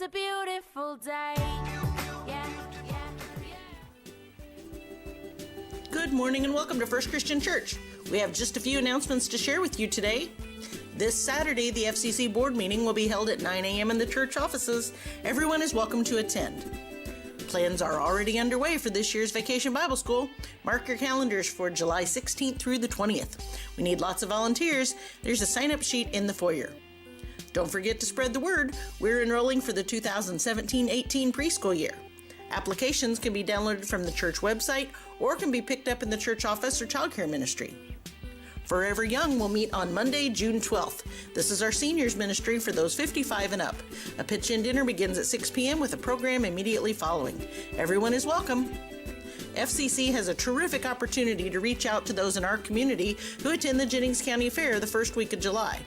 a beautiful day. Good morning and welcome to First Christian Church. We have just a few announcements to share with you today. This Saturday, the FCC board meeting will be held at 9 a.m. in the church offices. Everyone is welcome to attend. Plans are already underway for this year's Vacation Bible School. Mark your calendars for July 16th through the 20th. We need lots of volunteers. There's a sign-up sheet in the foyer. Don't forget to spread the word. We're enrolling for the 2017-18 preschool year. Applications can be downloaded from the church website or can be picked up in the church office or childcare ministry. Forever Young will meet on Monday, June 12th. This is our seniors ministry for those 55 and up. A pitch-in dinner begins at 6 p.m. with a program immediately following. Everyone is welcome. FCC has a terrific opportunity to reach out to those in our community who attend the Jennings County Fair the first week of July.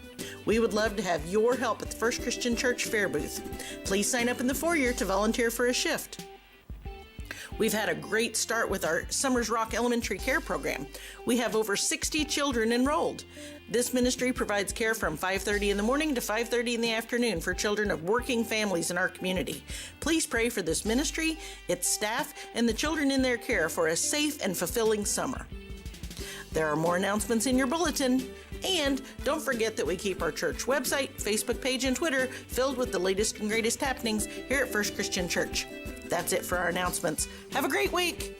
We would love to have your help at the First Christian Church Fair booth. Please sign up in the foyer to volunteer for a shift. We've had a great start with our Summers Rock Elementary Care Program. We have over 60 children enrolled. This ministry provides care from 5:30 in the morning to 5:30 in the afternoon for children of working families in our community. Please pray for this ministry, its staff, and the children in their care for a safe and fulfilling summer. There are more announcements in your bulletin. And don't forget that we keep our church website, Facebook page, and Twitter filled with the latest and greatest happenings here at First Christian Church. That's it for our announcements. Have a great week.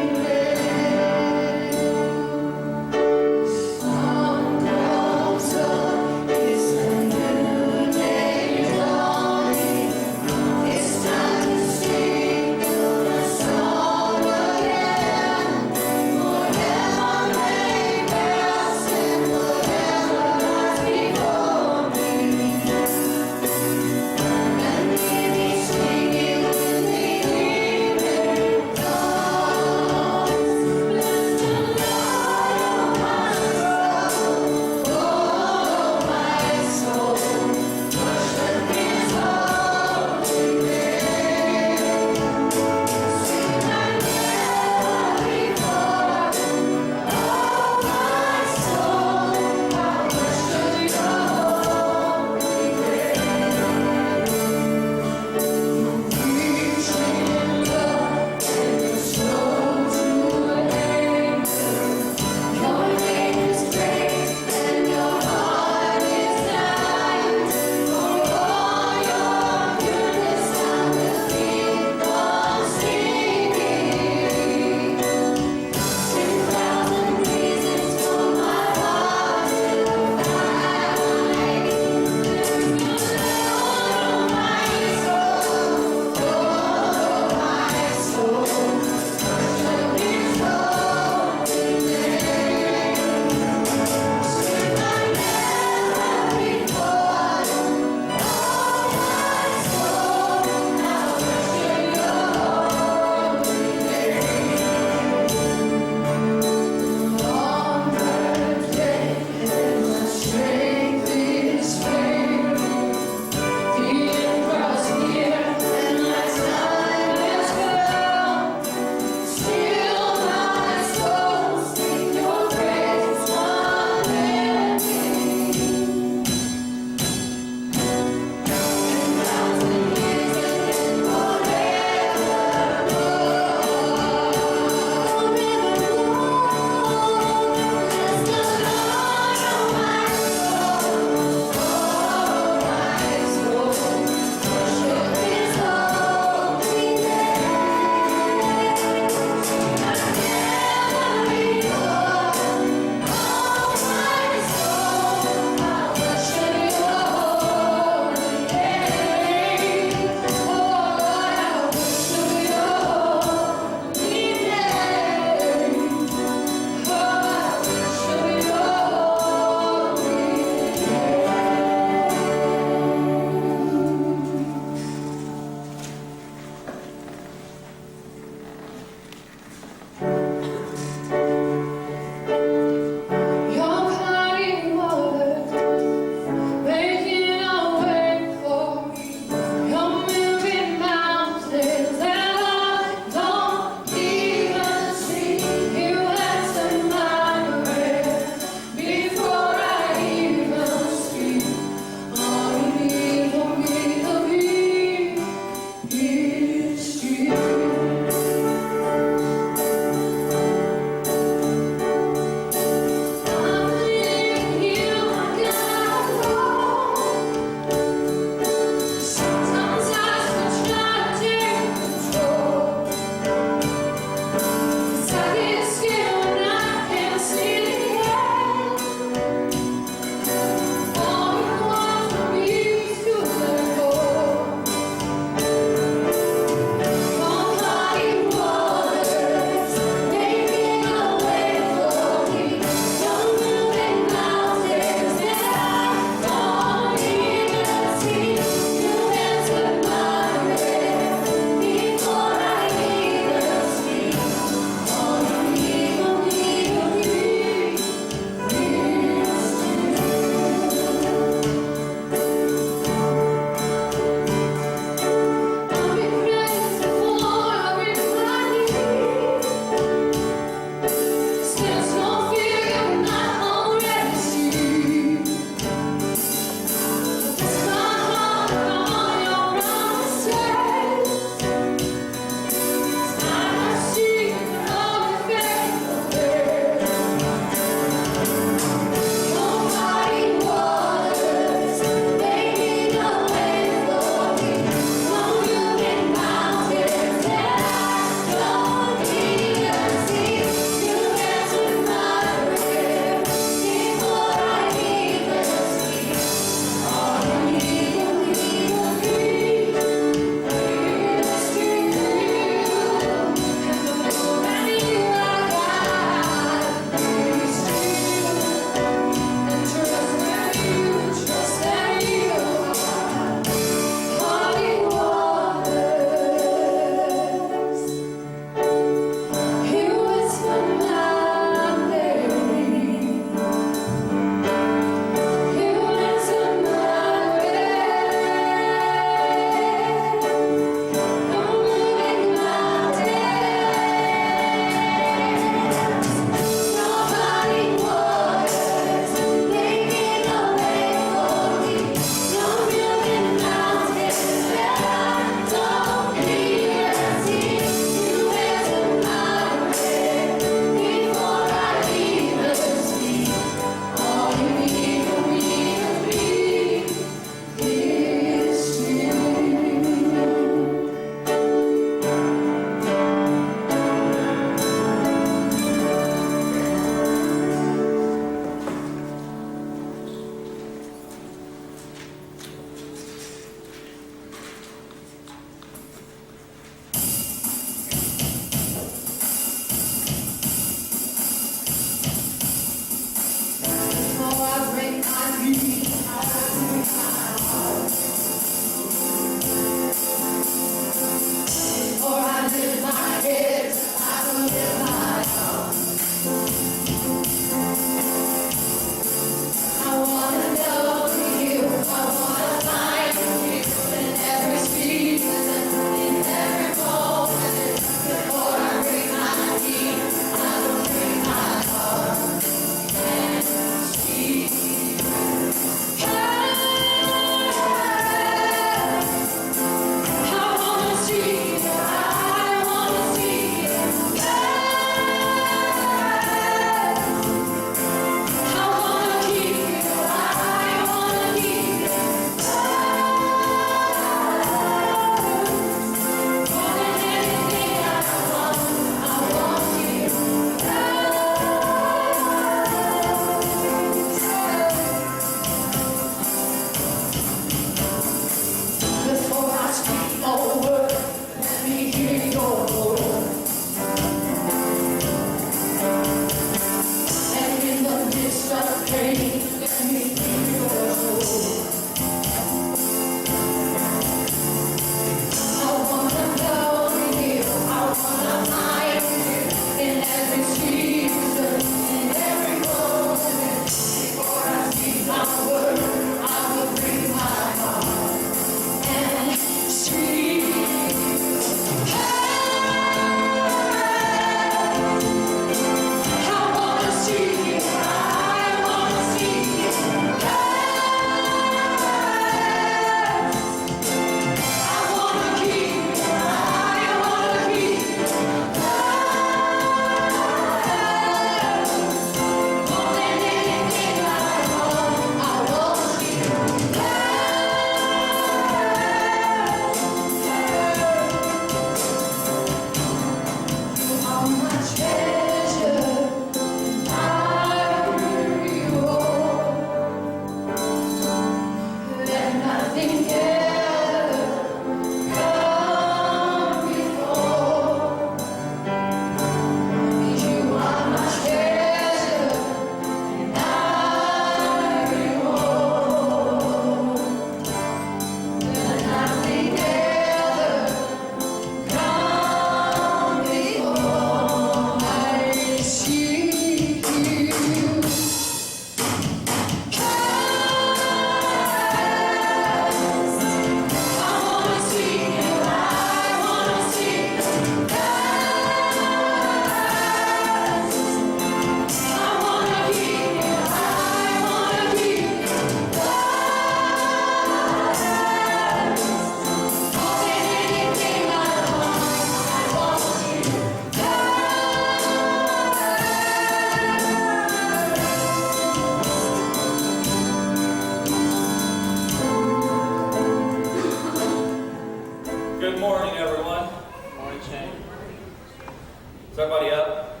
everybody up?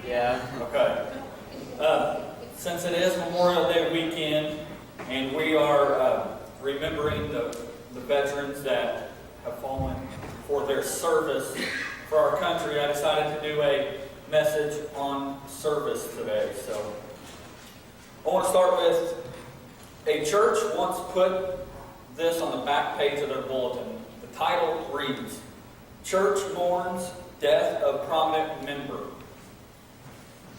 Yeah. Okay. Since it is Memorial Day weekend, and we are remembering the veterans that have fallen for their service for our country, I decided to do a message on service today. So I want to start with a church once put this on the back page of their bulletin. The title reads, "Church Mourns Death of Prominent Member."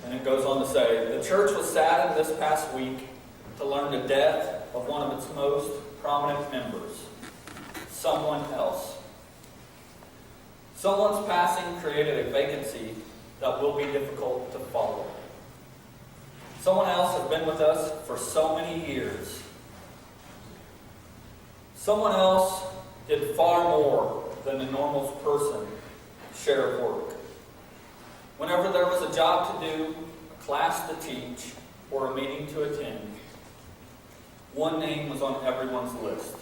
And it goes on to say, the church was saddened this past week to learn the death of one of its most prominent members, someone else. Someone's passing created a vacancy that will be difficult to follow. Someone else has been with us for so many years. Someone else did far more than a normal person share of work. Whenever there was a job to do, a class to teach, or a meeting to attend, one name was on everyone's list.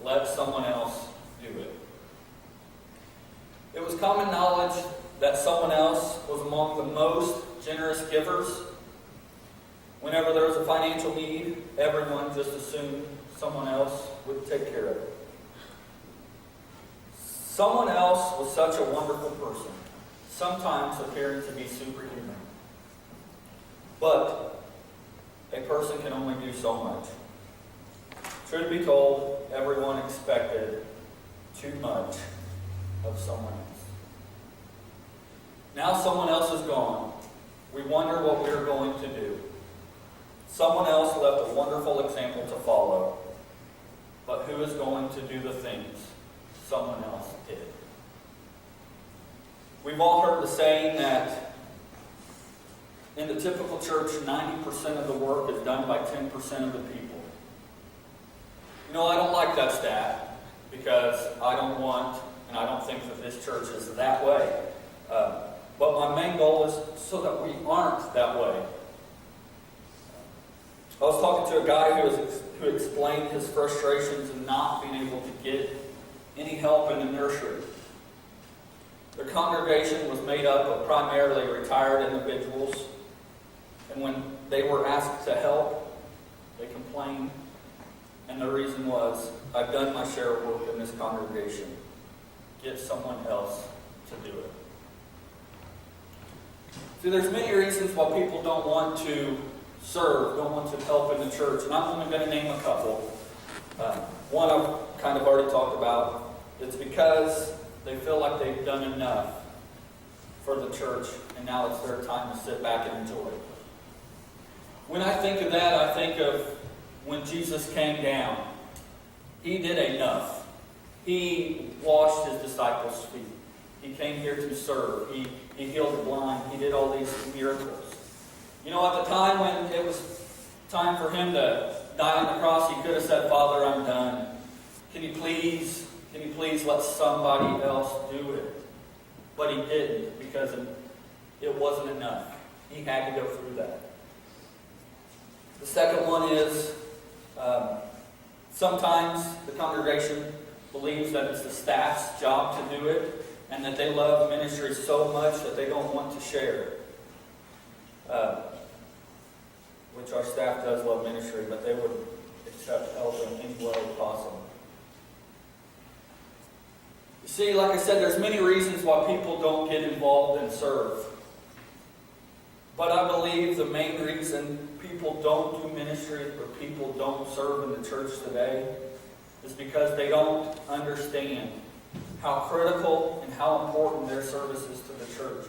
Let someone else do it. It was common knowledge that someone else was among the most generous givers. Whenever there was a financial need, everyone just assumed someone else would take care of it. Someone else was such a wonderful person, sometimes appearing to be superhuman. But a person can only do so much. Truth be told, everyone expected too much of someone else. Now someone else is gone. We wonder what we are going to do. Someone else left a wonderful example to follow. But who is going to do the things someone else did? We've all heard the saying that in the typical church, 90% of the work is done by 10% of the people. You know, I don't like that stat because I don't want, and I don't think that this church is that way. But my main goal is so that we aren't that way. I was talking to a guy who explained his frustrations in not being able to get any help in the nursery. Their congregation was made up of primarily retired individuals, and when they were asked to help, they complained, and the reason was, I've done my share of work in this congregation. Get someone else to do it. See, there's many reasons why people don't want to serve, don't want to help in the church, and I'm only going to name a couple. One I've kind of already talked about. It's because they feel like they've done enough for the church, and now it's their time to sit back and enjoy it. When I think of that, I think of when Jesus came down. He did enough. He washed his disciples' feet. He came here to serve. He healed the blind. He did all these miracles. You know, at the time when it was time for him to die on the cross, he could have said, "Father, I'm done. Can you please let somebody else do it?" But he didn't, because it wasn't enough. He had to go through that. The second one is sometimes the congregation believes that it's the staff's job to do it, and that they love ministry so much that they don't want to share. Which our staff does love ministry, but they would accept help in any way possible. See, like I said, there's many reasons why people don't get involved and serve. But I believe the main reason people don't do ministry or people don't serve in the church today is because they don't understand how critical and how important their service is to the church,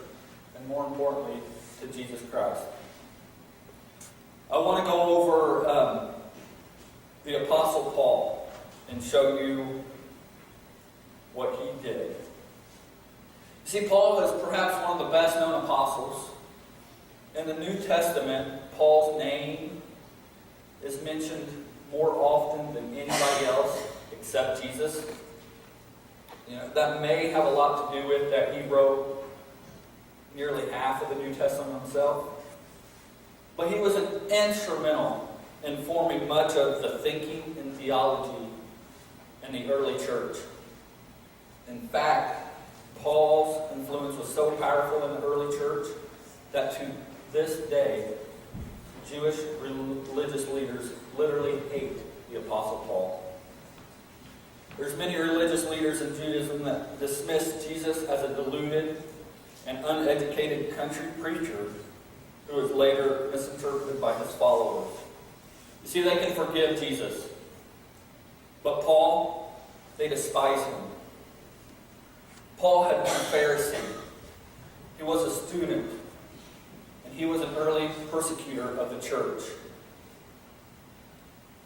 and more importantly, to Jesus Christ. I want to go over the Apostle Paul and show you what he did. See, Paul is perhaps one of the best known apostles. In the New Testament, Paul's name is mentioned more often than anybody else except Jesus. That may have a lot to do with that he wrote nearly half of the New Testament himself. But he was instrumental in forming much of the thinking and theology in the early church. In fact, Paul's influence was so powerful in the early church that to this day, Jewish religious leaders literally hate the Apostle Paul. There's many religious leaders in Judaism that dismiss Jesus as a deluded and uneducated country preacher who was later misinterpreted by his followers. You see, they can forgive Jesus. But Paul, they despise him. Paul had been a Pharisee. He was a student. And he was an early persecutor of the church.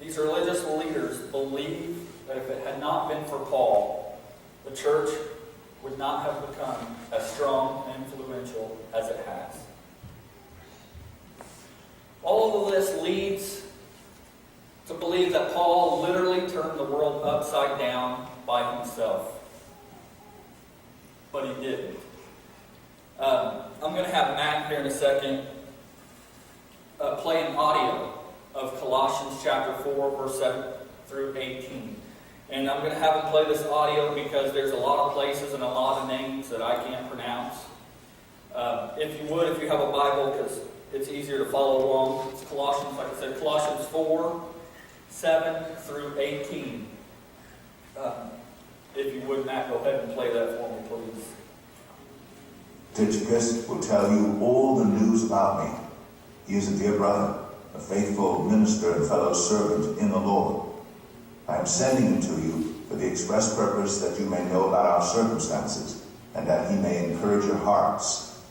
These religious leaders believed that if it had not been for Paul, the church would not have become as strong and influential as it has. All of this leads to believe that Paul literally turned the world upside down by himself. But he didn't. I'm going to have Matt here in a second play an audio of Colossians chapter 4, verse 7 through 18. And I'm going to have him play this audio because there's a lot of places and a lot of names that I can't pronounce. If you would, if you have a Bible, because it's easier to follow along. It's Colossians, like I said, Colossians 4, 7 through 18. If you would, Matt, go ahead and play that for me, please. Tychicus will tell you all the news about me. He is a dear brother, a faithful minister and fellow servant in the Lord. I am sending him to you for the express purpose that you may know about our circumstances, and that he may encourage your hearts.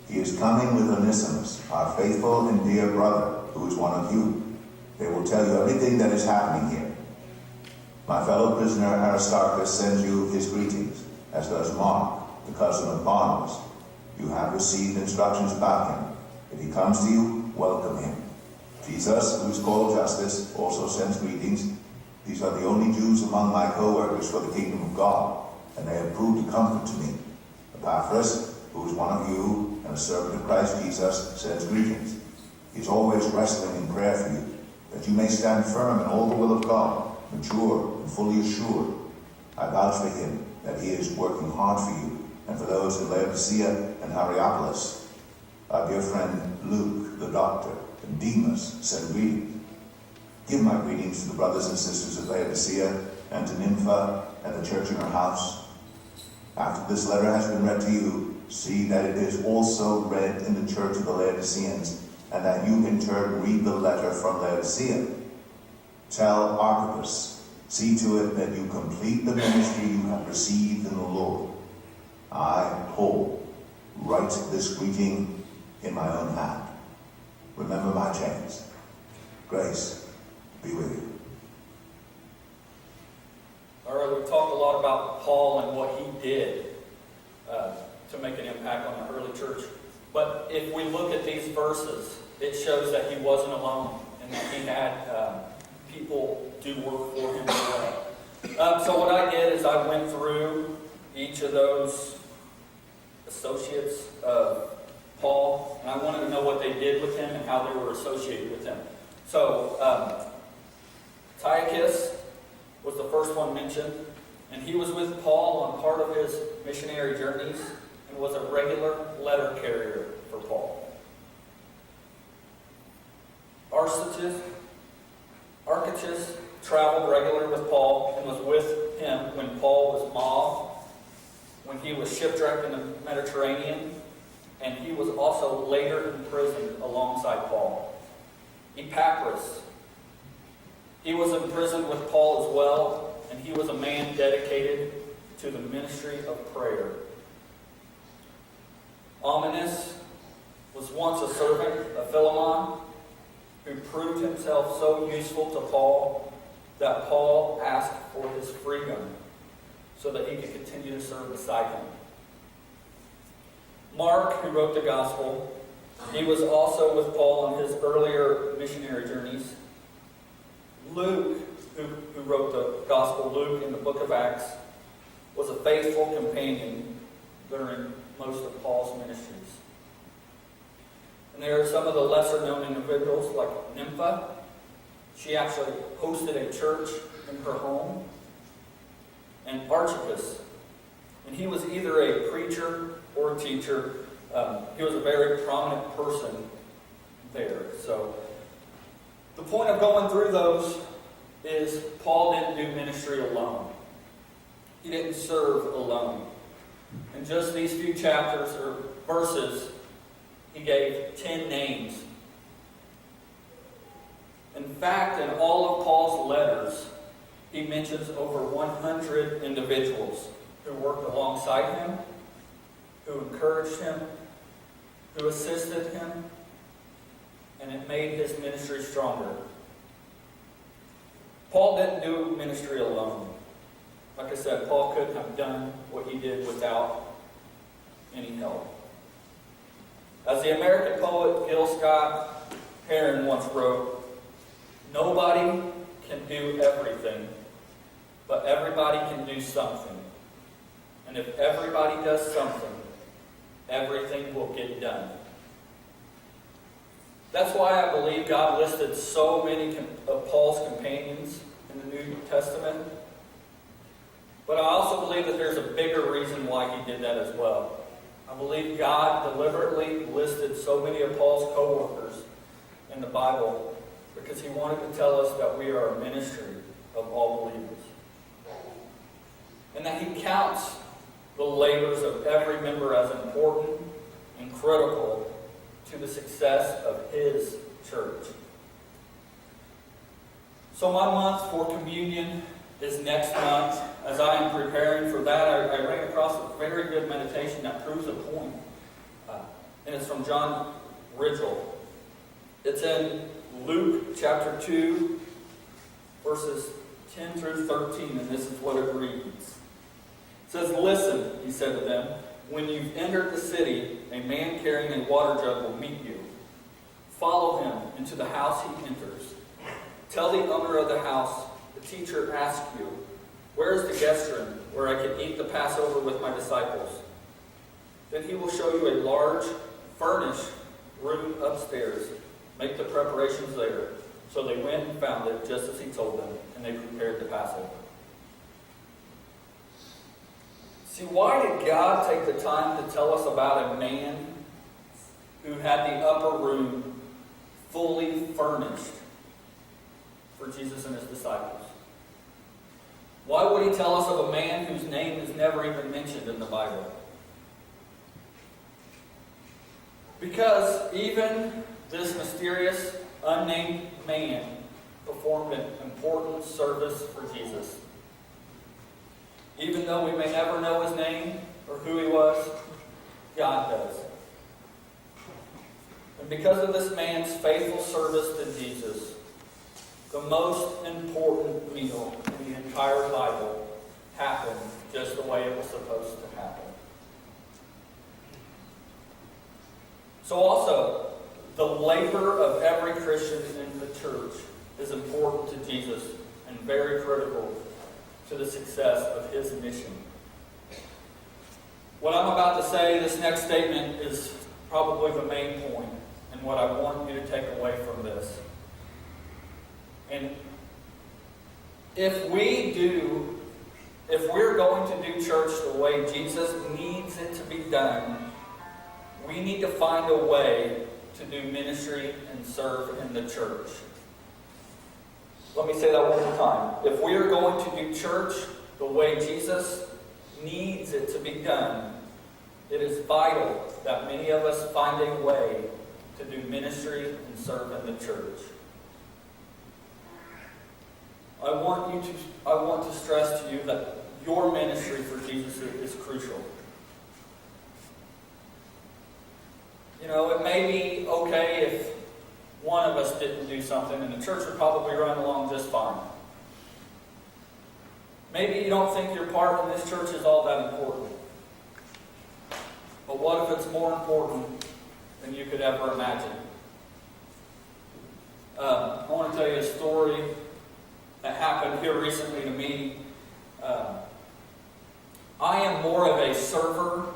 He is coming with Onesimus, our faithful and dear brother, who is one of you. They will tell you everything that is happening here. My fellow prisoner Aristarchus sends you his greetings, as does Mark, the cousin of Barnabas. You have received instructions about him. If he comes to you, welcome him. Jesus, who is called Justus, also sends greetings. These are the only Jews among my co-workers for the kingdom of God, and they have proved a comfort to me. Epaphras, who is one of you and a servant of Christ Jesus, sends greetings. He is always wrestling in prayer for you, that you may stand firm in all the will of God, mature and fully assured. I vouch for him that he is working hard for you, and for those in Laodicea and Hierapolis. Our dear friend Luke, the doctor, and Demas send greetings. Give my greetings to the brothers and sisters of Laodicea, and to Nympha and the church in her house. After this letter has been read to you, see that it is also read in the church of the Laodiceans, and that you in turn read the letter from Laodicea. Tell Archippus, see to it that you complete the ministry you have received in the Lord. I, Paul, write this greeting in my own hand. Remember my chains. Grace be with you. All right, we've talked a lot about Paul and what he did to make an impact on the early church. But if we look at these verses, it shows that he wasn't alone and that he had people do work for him as well. So what I did is I went through each of those associates of Paul, and I wanted to know what they did with him and how they were associated with him. So Tychicus was the first one mentioned, and he was with Paul on part of his missionary journeys and was a regular letter carrier for Paul. Archippus traveled regularly with Paul and was with him when Paul was mobbed when he was shipwrecked in the Mediterranean, and he was also later imprisoned alongside Paul. Epaphras, he was imprisoned with Paul as well, and he was a man dedicated to the ministry of prayer. Ominous was once a servant of Philemon, who proved himself so useful to Paul that Paul asked for his freedom so that he could continue to serve beside him. Mark, who wrote the gospel, he was also with Paul on his earlier missionary journeys. Luke, who wrote the gospel, Luke in the book of Acts, was a faithful companion during most of Paul's ministries. And there are some of the lesser-known individuals, like Nympha. She actually hosted a church in her home. And Archippus. And he was either a preacher or a teacher. He was a very prominent person there. So the point of going through those is Paul didn't do ministry alone. He didn't serve alone. In just these few chapters or verses, he gave 10 names. In fact, in all of Paul's letters, he mentions over 100 individuals who worked alongside him, who encouraged him, who assisted him, and it made his ministry stronger. Paul didn't do ministry alone. Like I said, Paul couldn't have done what he did without any help. As the American poet Gil Scott Heron once wrote, "Nobody can do everything, but everybody can do something. And if everybody does something, everything will get done." That's why I believe God listed so many of Paul's companions in the New Testament. But I also believe that there's a bigger reason why he did that as well. I believe God deliberately listed so many of Paul's co-workers in the Bible because he wanted to tell us that we are a ministry of all believers. And that he counts the labors of every member as important and critical to the success of his church. So my month for communion is next month. As I am preparing for that, I ran across a very good meditation that proves a point. And it's from John Ridgell. It's in Luke chapter 2, verses 10 through 13, and this is what it reads. It says, "Listen," he said to them, "when you've entered the city, a man carrying a water jug will meet you. Follow him into the house he enters. Tell the owner of the house, 'The teacher asks you, where is the guest room where I can eat the Passover with my disciples?' Then he will show you a large, furnished room upstairs. Make the preparations there." So they went and found it just as he told them, and they prepared the Passover. See, why did God take the time to tell us about a man who had the upper room fully furnished for Jesus and his disciples? Why would he tell us of a man whose name is never even mentioned in the Bible? Because even this mysterious, unnamed man performed an important service for Jesus. Even though we may never know his name or who he was, God does. And because of this man's faithful service to Jesus, the most important meal in the entire Bible happened just the way it was supposed to happen. So also, the labor of every Christian in the church is important to Jesus and very critical to the success of his mission. What I'm about to say, this next statement, is probably the main point and what I want you to take away from this. And if we're going to do church the way Jesus needs it to be done, we need to find a way to do ministry and serve in the church. Let me say that one more time. If we are going to do church the way Jesus needs it to be done, it is vital that many of us find a way to do ministry and serve in the church. I want to stress to you that your ministry for Jesus is crucial. You know, it may be okay if one of us didn't do something and the church would probably run along just fine. Maybe you don't think your part in this church is all that important. But what if it's more important than you could ever imagine? I want to tell you a story that happened here recently to me. I am more of a server,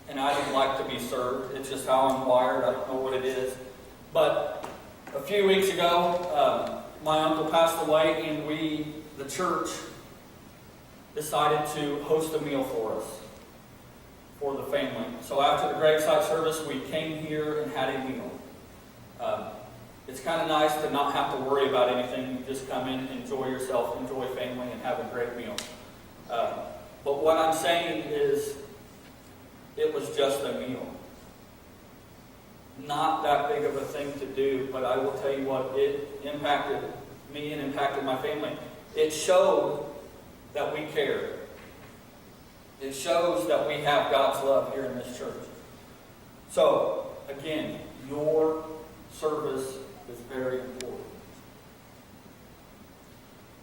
and I don't like to be served. It's just how I'm wired. I don't know what it is. But a few weeks ago, my uncle passed away, and the church, decided to host a meal for us, for the family. So after the graveside service, we came here and had a meal. It's kind of nice to not have to worry about anything. You just come in, enjoy yourself, enjoy family, and have a great meal. But what I'm saying is, it was just a meal. Not that big of a thing to do, but I will tell you what, it impacted me and impacted my family. It showed that we care. It shows that we have God's love here in this church. So, again, your service is very important.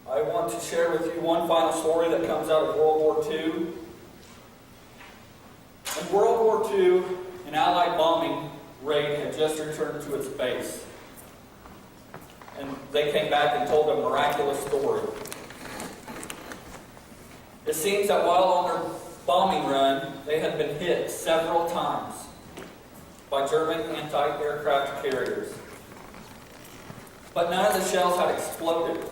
I want to share with you one final story that comes out of World War II. In World War II, an Allied bombing raid had just returned to its base. And they came back and told a miraculous story. It seems that while on their bombing run, they had been hit several times by German anti-aircraft carriers. But none of the shells had exploded.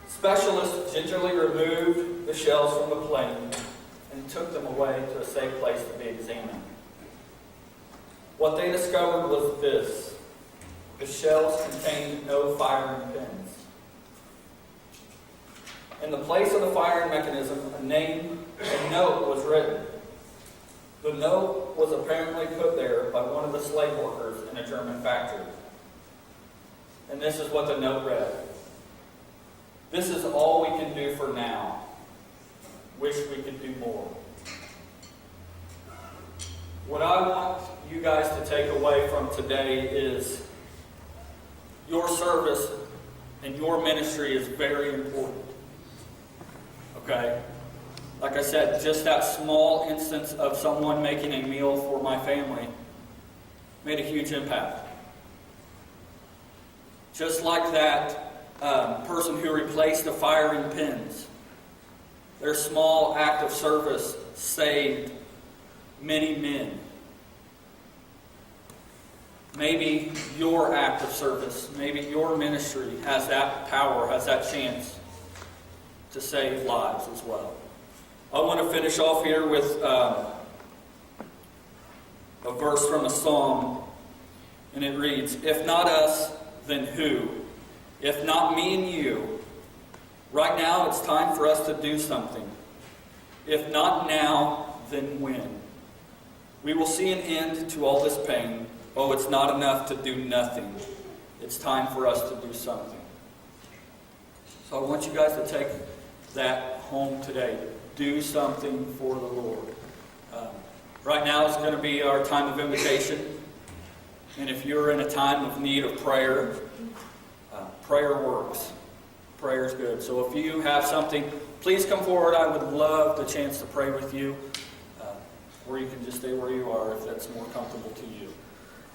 Specialists gingerly removed the shells from the plane and took them away to a safe place to be examined. What they discovered was this: the shells contained no firing pins. In the place of the firing mechanism, a note was written. The note was apparently put there by one of the slave workers in a German factory. And this is what the note read: "This is all we can do for now. Wish we could do more." What I want you guys to take away from today is your service and your ministry is very important. Okay? Like I said, just that small instance of someone making a meal for my family made a huge impact. Just like that person who replaced the firing pins, their small act of service saved many men. Maybe your act of service, maybe your ministry has that power, has that chance to save lives as well. I want to finish off here with a verse from a psalm, and it reads, "If not us, then who? If not me and you? Right now it's time for us to do something. If not now, then when? We will see an end to all this pain. Oh, it's not enough to do nothing. It's time for us to do something." So I want you guys to take that home today. Do something for the Lord. Right now is going to be our time of invitation. And if you're in a time of need of prayer, prayer works. Prayer is good. So if you have something, please come forward. I would love the chance to pray with you. Or you can just stay where you are if that's more comfortable to you.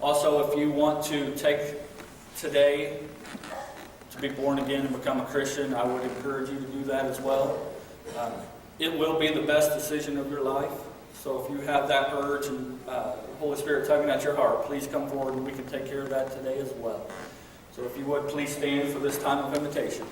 Also, if you want to take today to be born again and become a Christian, I would encourage you to do that as well. It will be the best decision of your life. So if you have that urge and the Holy Spirit tugging at your heart, please come forward and we can take care of that today as well. So if you would, please stand for this time of invitation.